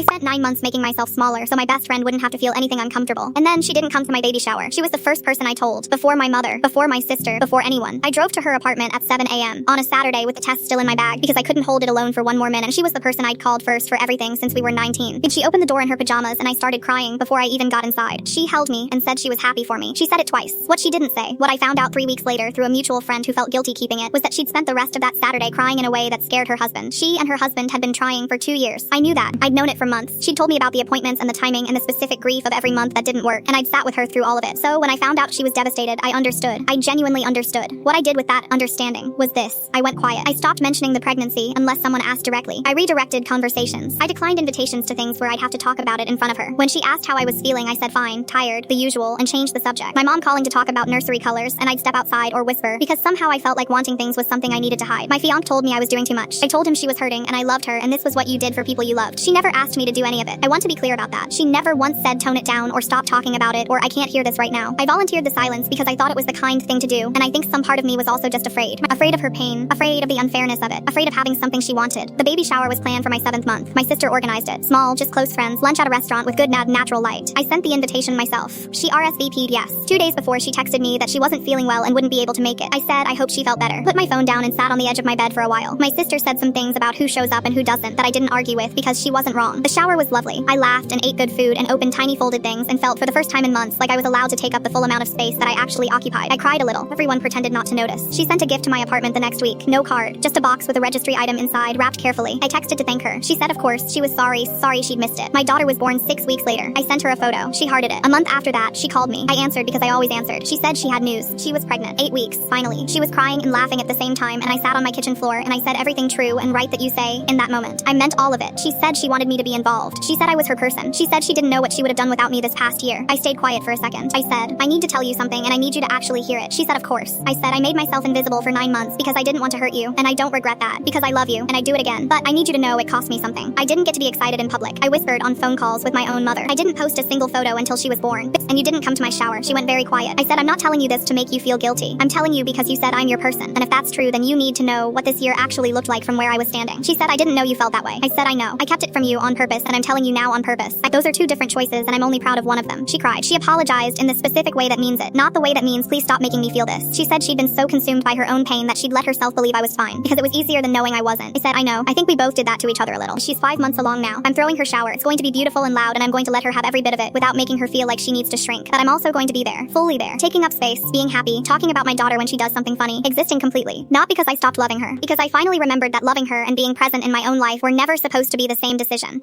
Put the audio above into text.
I spent 9 months making myself smaller so my best friend wouldn't have to feel anything uncomfortable. And then she didn't come to my baby shower. She was the first person I told. Before my mother, before my sister, before anyone. I drove to her apartment at 7 a.m. on a Saturday with the test still in my bag because I couldn't hold it alone for one more minute. She was the person I'd called first for everything since we were 19. She opened the door in her pajamas and I started crying before I even got inside. She held me and said she was happy for me. She said it twice. What she didn't say, what I found out 3 weeks later through a mutual friend who felt guilty keeping it, was that she'd spent the rest of that Saturday crying in a way that scared her husband. She and her husband had been trying for 2 years. I knew that. I'd known it for months. She'd told me about the appointments and the timing and the specific grief of every month that didn't work, and I'd sat with her through all of it. So when I found out she was devastated, I understood. I genuinely understood. What I did with that understanding was this. I went quiet. I stopped mentioning the pregnancy unless someone asked directly. I redirected conversations. I declined invitations to things where I'd have to talk about it in front of her. When she asked how I was feeling, I said fine, tired, the usual, and changed the subject. My mom calling to talk about nursery colors, and I'd step outside or whisper, because somehow I felt like wanting things was something I needed to hide. My fiancé told me I was doing too much. I told him she was hurting and I loved her and this was what you did for people you loved. She never asked me to do any of it. I want to be clear about that. She never once said tone it down or stop talking about it or I can't hear this right now. I volunteered the silence because I thought it was the kind thing to do, and I think some part of me was also just afraid. Afraid of her pain, afraid of the unfairness of it, afraid of having something she wanted. The baby shower was planned for my 7th month. My sister organized it. Small, just close friends, lunch at a restaurant with good natural light. I sent the invitation myself. She RSVP'd yes. 2 days before she texted me that she wasn't feeling well and wouldn't be able to make it. I said I hoped she felt better. Put my phone down and sat on the edge of my bed for a while. My sister said some things about who shows up and who doesn't that I didn't argue with because she wasn't wrong. The shower was lovely. I laughed and ate good food and opened tiny folded things and felt for the first time in months like I was allowed to take up the full amount of space that I actually occupied. I cried a little. Everyone pretended not to notice. She sent a gift to my apartment the next week. No card, just a box with a registry item inside wrapped carefully. I texted to thank her. She said of course she was sorry she'd missed it. My daughter was born 6 weeks later. I sent her a photo. She hearted it. A month after that, she called me. I answered because I always answered. She said she had news. She was pregnant. 8 weeks, finally. She was crying and laughing at the same time, and I sat on my kitchen floor and I said everything true and right that you say in that moment. I meant all of it. She said she wanted me to be involved. She said I was her person. She said she didn't know what she would have done without me this past year. I stayed quiet for a second. I said, I need to tell you something and I need you to actually hear it. She said of course. I said I made myself invisible for 9 months because I didn't want to hurt you, and I don't regret that because I love you and I'd do it again. But I need you to know it cost me something. I didn't get to be excited in public. I whispered on phone calls with my own mother. I didn't post a single photo until she was born. And you didn't come to my shower. She went very quiet. I said I'm not telling you this to make you feel guilty. I'm telling you because you said I'm your person. And if that's true, then you need to know what this year actually looked like from where I was standing. She said I didn't know you felt that way. I said I know. I kept it from you on purpose and I'm telling you now on purpose. Those are 2 different choices and I'm only proud of one of them. She cried. She apologized in the specific way that means it, not the way that means please stop making me feel this. She said she'd been so consumed by her own pain that she'd let herself believe I was fine because it was easier than knowing I wasn't. I said I know. I think we both did that to each other a little. She's 5 months along now. I'm throwing her shower. It's going to be beautiful and loud and I'm going to let her have every bit of it without making her feel like she needs to shrink. But I'm also going to be there, fully there, taking up space, being happy, talking about my daughter when she does something funny, existing completely. Not because I stopped loving her, because I finally remembered that loving her and being present in my own life were never supposed to be the same decision.